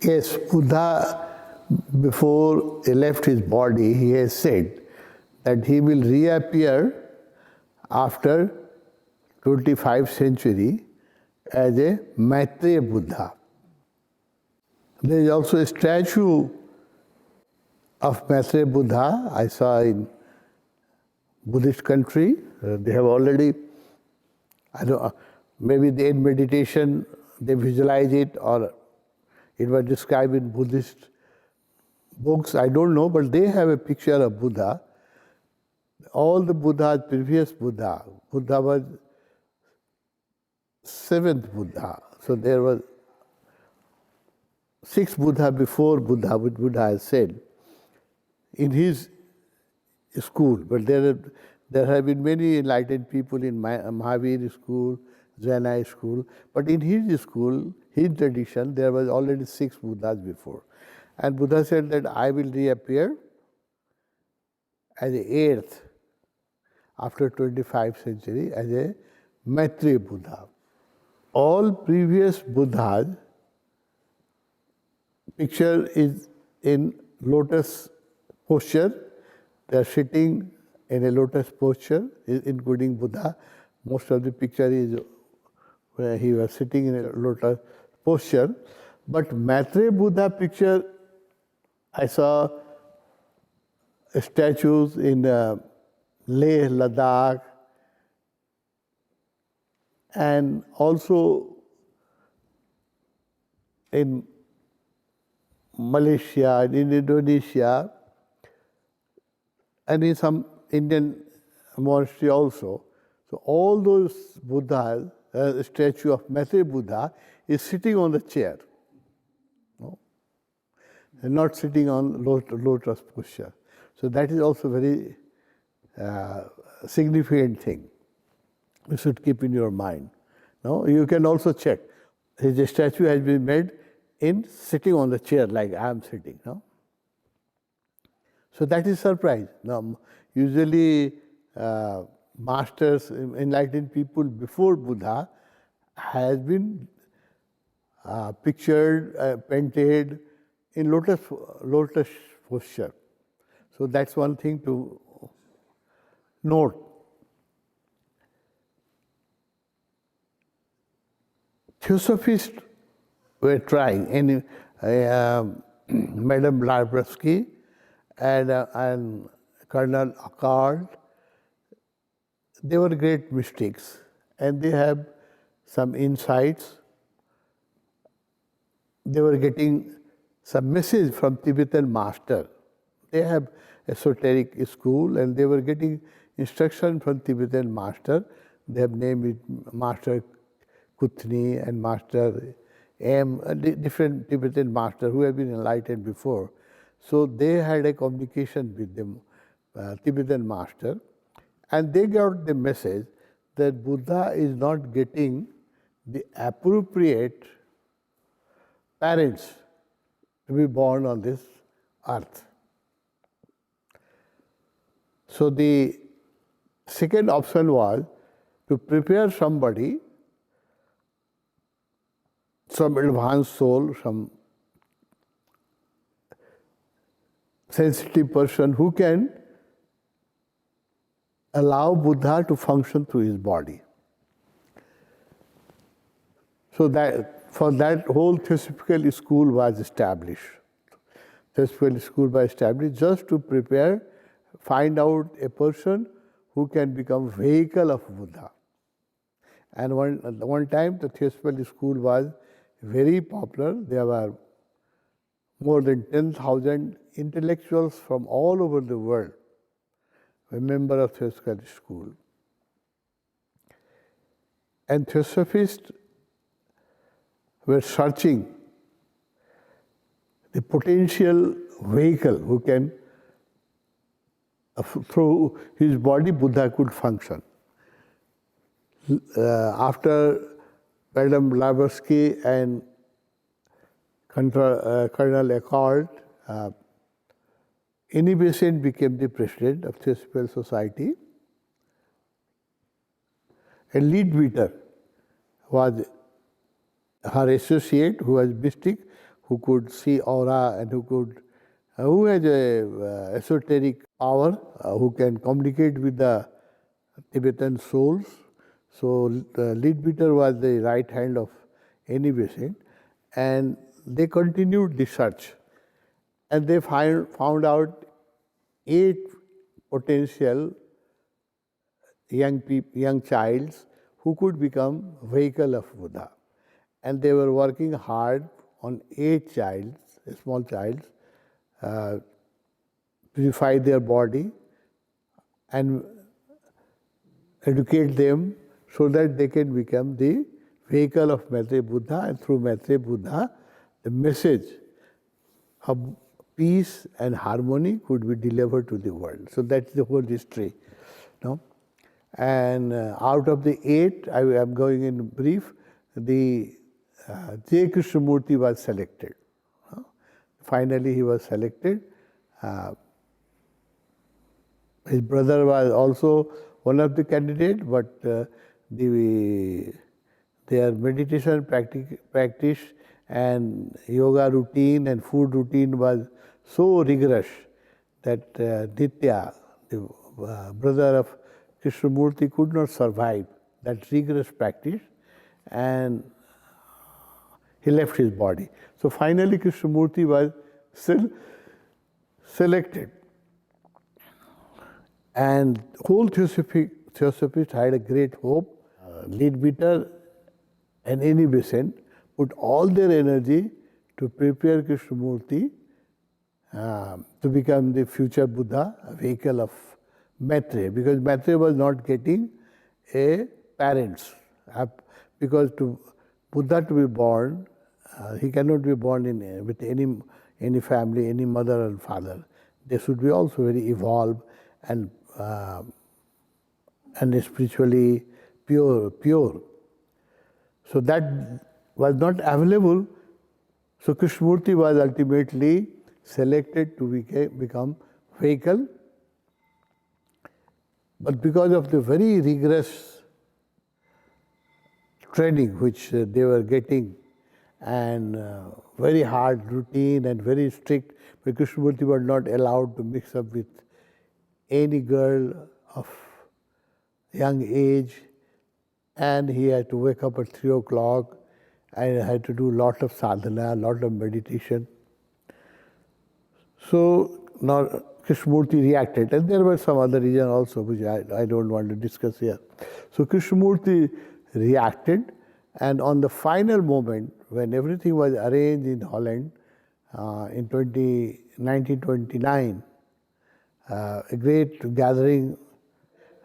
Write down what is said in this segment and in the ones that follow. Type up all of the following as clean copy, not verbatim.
Yes, Buddha, before he left his body, he has said that he will reappear after 25th century as a Maitreya Buddha. There is also a statue of Maitreya Buddha I saw in Buddhist country. They have already, I don't know, maybe in meditation they visualize it or it was described in Buddhist books, I don't know, but they have a picture of Buddha. All the Buddhas, previous Buddha was seventh Buddha. So there was sixth Buddha before Buddha, which Buddha has said in his school. But there have been many enlightened people in Mahavir school, Jaina school. But in his school, his tradition, there was already six Buddhas before. And Buddha said that I will reappear as the eighth after 25th century as a Maitreya Buddha. All previous Buddhas picture is in lotus posture. They are sitting in a lotus posture, including Buddha. Most of the picture is where he was sitting in a lotus posture. But Maitreya Buddha picture, I saw statues in Leh, Ladakh, and also in Malaysia, in Indonesia, and in some Indian monastery also. So all those Buddhas, a statue of Maitreya Buddha is sitting on the chair. No? And not sitting on lotus posture. So that is also very significant thing. You should keep in your mind. No? You can also check. His statue has been made in sitting on the chair like I am sitting. No? So that is surprise. Now, usually masters, enlightened people before Buddha has been pictured, painted in lotus posture. So that's one thing to note. Theosophists were trying, and Madame Blavatsky and Colonel Akkad, they were great mystics, and they have some insights. They were getting some message from Tibetan master. They have esoteric school, and they were getting instruction from Tibetan master. They have named it Master Kuthni and Master M, different Tibetan master who have been enlightened before. So they had a communication with the Tibetan master, and they got the message that Buddha is not getting the appropriate parents to be born on this earth. So the second option was to prepare somebody, some advanced soul, some sensitive person who can allow Buddha to function through his body. So that for that whole Theosophical school was established. Theosophical school was established just to prepare, find out a person who can become vehicle of Buddha. And one time the Theosophical school was very popular. There were more than 10,000 intellectuals from all over the world were members of Theosophical school. And Theosophists were searching the potential vehicle who can, through his body, Buddha could function. After Madame Blavatsky and Colonel Akkad, Annie Besant became the president of Theosophical Society. And Leadbeater was her associate, who was mystic, who could see aura and who has a esoteric power, who can communicate with the Tibetan souls. So Leadbeater was the right hand of Annie Besant, and they continued the search, and they found out 8 potential young childs who could become vehicle of Buddha, and they were working hard on 8 childs, small childs, purify their body and educate them so that they can become the vehicle of Maitreya Buddha, and through Maitreya Buddha, the message of peace and harmony could be delivered to the world. So that's the whole history. No? And out of the 8, I am going in brief, the J. Krishnamurti was selected. Finally, he was selected. His brother was also one of the candidates, but their meditation practice and yoga routine and food routine was so rigorous that Nitya, the brother of Krishnamurti, could not survive that rigorous practice, and he left his body. So finally Krishnamurti was still selected. And whole Theosophists had a great hope. Leadbeater and Annie Besant put all their energy to prepare Krishnamurti to become the future Buddha, a vehicle of Maitreya, because Maitreya was not getting a parents. Because to Buddha to be born, he cannot be born with any family, any mother and father. They should be also very evolved and spiritually pure. So that was not available. So Krishnamurti was ultimately selected to become vehicle. But because of the very rigorous training which they were getting, and very hard routine and very strict, but Krishnamurti was not allowed to mix up with any girl of young age, and he had to wake up at 3 o'clock and had to do a lot of sadhana, a lot of meditation. So now Krishnamurti reacted, and there were some other reasons also which I don't want to discuss here. So Krishnamurti reacted, and on the final moment when everything was arranged in Holland in 1929, a great gathering,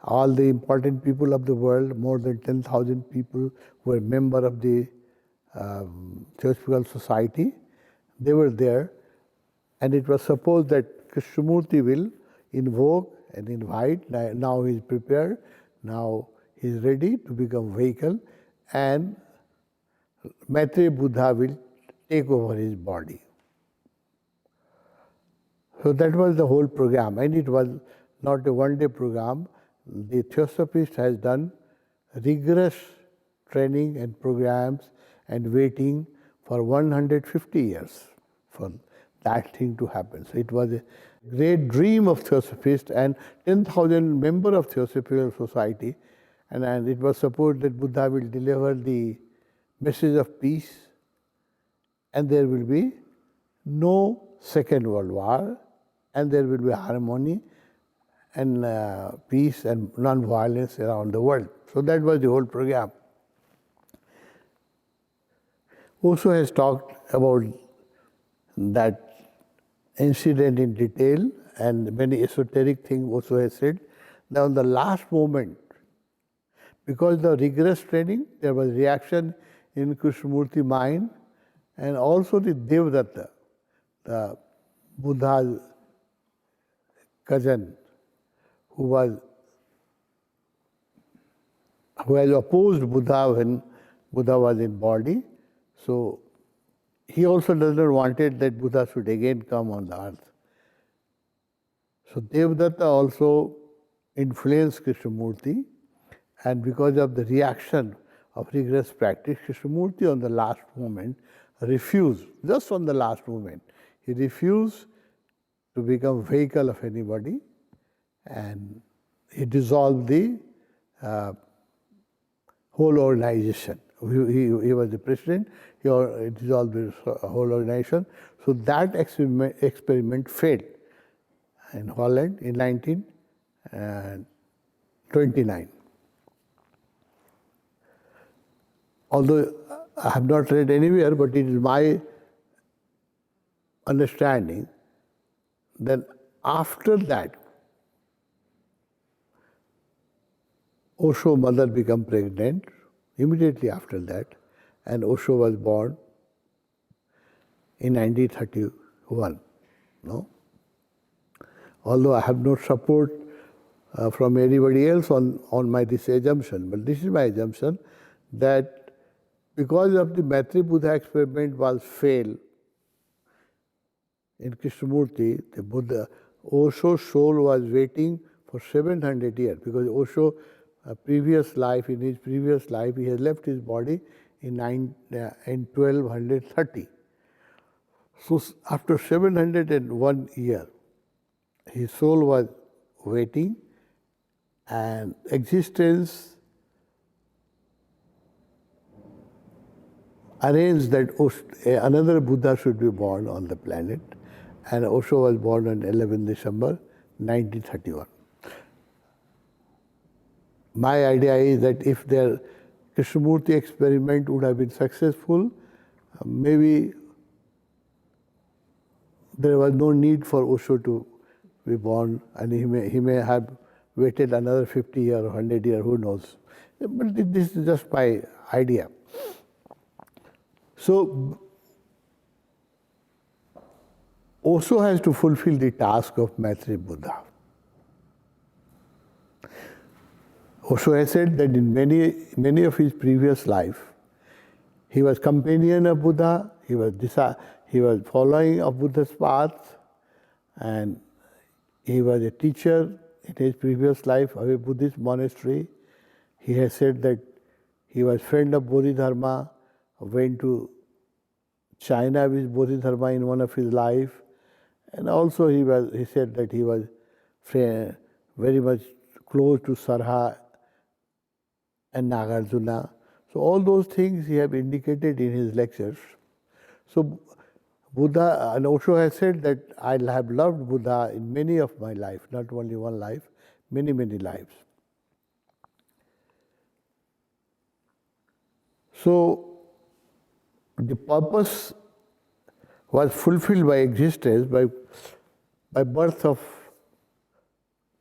all the important people of the world, more than 10,000 people who were members of the Theosophical Society, they were there, and it was supposed that Krishnamurti will invoke and invite. Now he is prepared, now he is ready to become vehicle, and Maitreya Buddha will take over his body. So that was the whole program, and it was not a one-day program. The Theosophist has done rigorous training and programs and waiting for 150 years for that thing to happen. So it was a great dream of Theosophists and 10,000 members of Theosophical Society, and it was supposed that Buddha will deliver the message of peace, and there will be no Second World War, and there will be harmony and peace and non-violence around the world. So that was the whole program. Osho has talked about that incident in detail, and many esoteric things Osho has said. Now, in the last moment, because of the rigorous training, there was reaction in Krishnamurti's mind, and also the Devadatta, the Buddha's cousin, who had opposed Buddha when Buddha was in body. So he also does not wanted that Buddha should again come on the earth. So Devadatta also influenced Krishnamurti, and because of the reaction of rigorous practice, Krishnamurti on the last moment refused, just on the last moment, he refused to become vehicle of anybody, and he dissolved the whole organization. He was the president, he dissolved the whole organization. So that experiment failed in Holland in 1929. Although I have not read anywhere, but it is my understanding that after that, Osho mother became pregnant immediately after that, and Osho was born in 1931. No? Although I have no support from anybody else on my this assumption, but this is my assumption that because of the Maitri Buddha experiment was failed in Krishnamurti, the Buddha, Osho's soul was waiting for 700 years, because Osho, previous life, in his previous life, he has left his body in 1230. So after 701 years, his soul was waiting, and existence arranged that another Buddha should be born on the planet, and Osho was born on 11 December 1931. My idea is that if their Krishnamurti experiment would have been successful, maybe there was no need for Osho to be born, and he may have waited another 50 years or 100 years, who knows. But this is just my idea. So Osho has to fulfill the task of Maitri Buddha. Osho has said that in many of his previous life, he was companion of Buddha, he was following of Buddha's path, and he was a teacher in his previous life of a Buddhist monastery. He has said that he was friend of Bodhidharma, went to China with Bodhidharma in one of his life, and also he said that he was very much close to Sarha and Nagarjuna. So all those things he have indicated in his lectures. So Buddha, and Osho has said that I have loved Buddha in many of my life, not only one life, many, many lives. So the purpose was fulfilled by existence, by birth of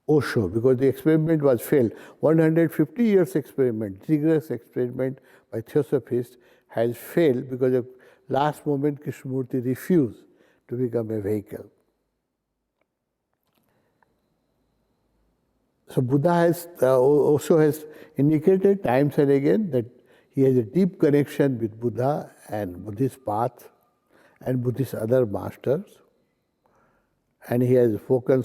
Osho, because the experiment was failed. 150 years experiment, rigorous experiment by Theosophists has failed because of last moment Krishnamurti refused to become a vehicle. So Osho has indicated times and again that he has a deep connection with Buddha and Buddhist path and Buddhist other masters, and he has spoken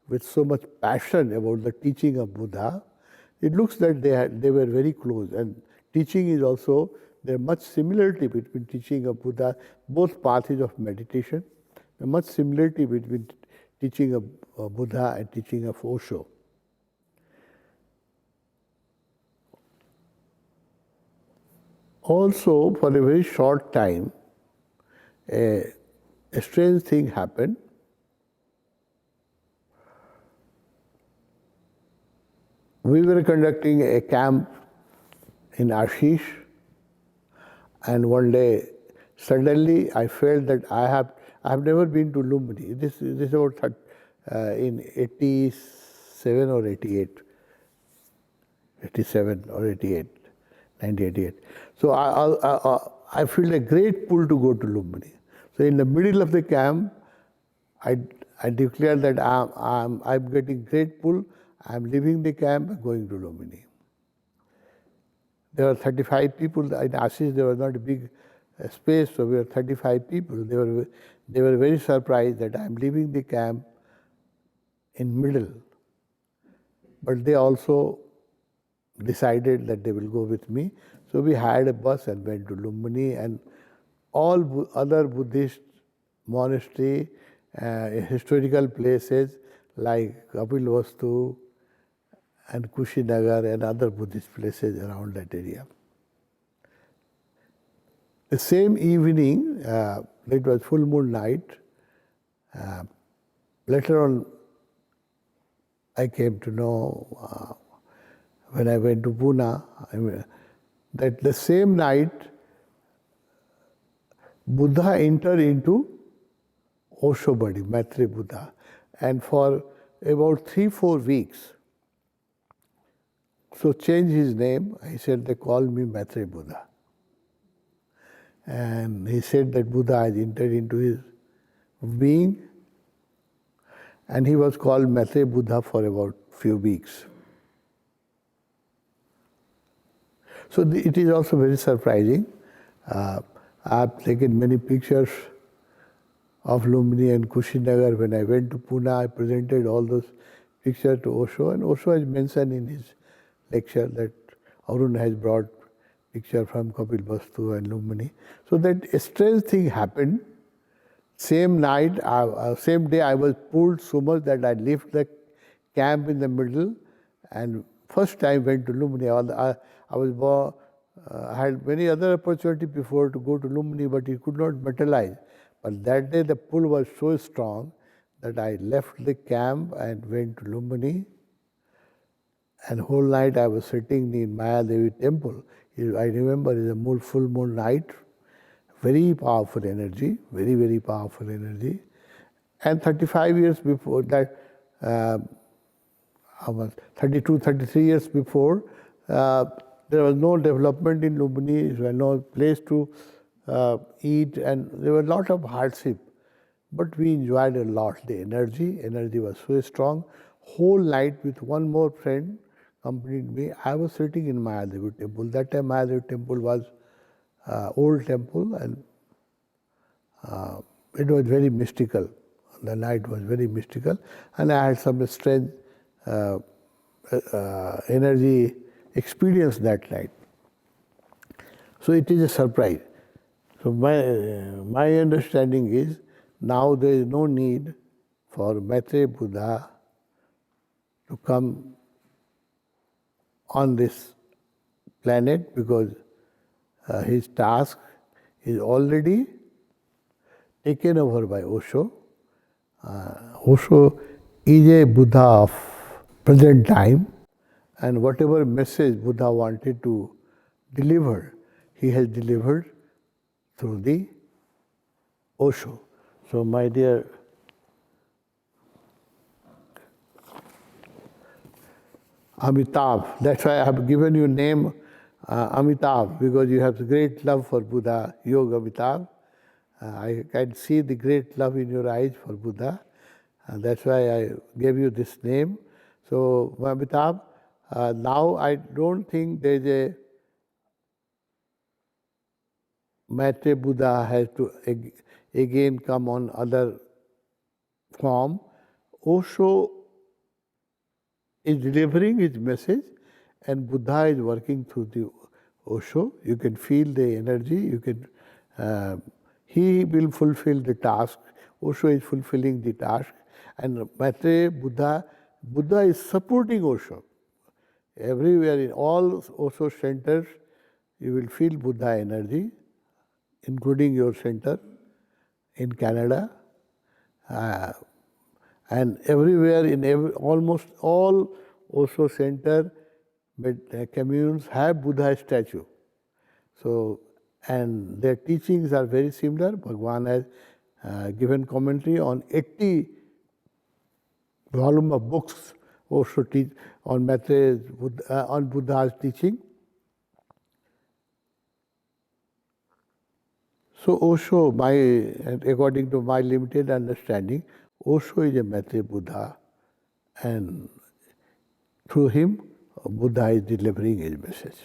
with so much passion about the teaching of Buddha. It looks that they were very close, and teaching is also, there is much similarity between teaching of Buddha, both paths of meditation, there is much similarity between teaching of Buddha and teaching of Osho. Also, for a very short time, a strange thing happened. We were conducting a camp in Ashish, and one day suddenly I felt that I have never been to Lumbini. This is about in 87 or 88. 87 or 88, 1988. So I feel a great pull to go to Lumbini. So in the middle of the camp, I declared that I'm getting great pull. I'm leaving the camp, going to Lumbini. There were 35 people in Ashish. There was not a big space, so we were 35 people. They were very surprised that I'm leaving the camp in middle. But they also decided that they will go with me. So we hired a bus and went to Lumbini, and all other Buddhist monastery, historical places like Kapilvastu and Kushinagar and other Buddhist places around that area. The same evening, it was full moon night. Later on, I came to know when I went to Pune that the same night Buddha entered into Osho body, Maitreya Buddha, and for about 3-4 weeks. So changed his name. He said they call me Maitreya Buddha. And he said that Buddha has entered into his being, and he was called Maitreya Buddha for about few weeks. So it is also very surprising. I have taken many pictures of Lumbini and Kushinagar. When I went to Pune, I presented all those pictures to Osho, and Osho has mentioned in his lecture that Arun has brought picture from Kapilvastu and Lumbini. So that a strange thing happened. Same night, same day, I was pulled so much that I left the camp in the middle, and first time went to Lumbini. I had many other opportunities before to go to Lumbini, but it could not materialize. But that day the pull was so strong that I left the camp and went to Lumbini. And whole night I was sitting in Mayadevi temple. I remember it's a full moon night. Very powerful energy, very, very powerful energy. And 35 years before that, 32, 33 years before, there was no development in Lumbini, there was no place to eat, and there were a lot of hardship. But we enjoyed a lot. The energy was so strong. Whole night with one more friend accompanied me. I was sitting in Mayadevi temple. That time Mayadevi temple was old temple, and it was very mystical. The night was very mystical, and I had some strange energy experience that night. So it is a surprise. So my understanding is now there is no need for Maitreya Buddha to come on this planet, because his task is already taken over by Osho. Osho is a Buddha of present time, and whatever message Buddha wanted to deliver, he has delivered through the Osho. So my dear Amitabh, that's why I have given you name Amitabh, because you have great love for Buddha, Yoga Amitabh. I can see the great love in your eyes for Buddha. That's why I gave you this name. So Amitabh, now I don't think there is a Maitreya Buddha has to again come on other form. Osho is delivering his message, and Buddha is working through the Osho. You can feel the energy. You can. He will fulfill the task. Osho is fulfilling the task, and Maitreya Buddha is supporting Osho. Everywhere in all Osho centers, you will feel Buddha energy, including your center in Canada. And everywhere in almost all Osho center communes have Buddha statue. So, and their teachings are very similar. Bhagwan has given commentary on 80 volume of books Osho teach on Maitreya's on Buddha's teaching. So Osho, according to my limited understanding, Osho is a Maitreya Buddha, and through him, Buddha is delivering his message.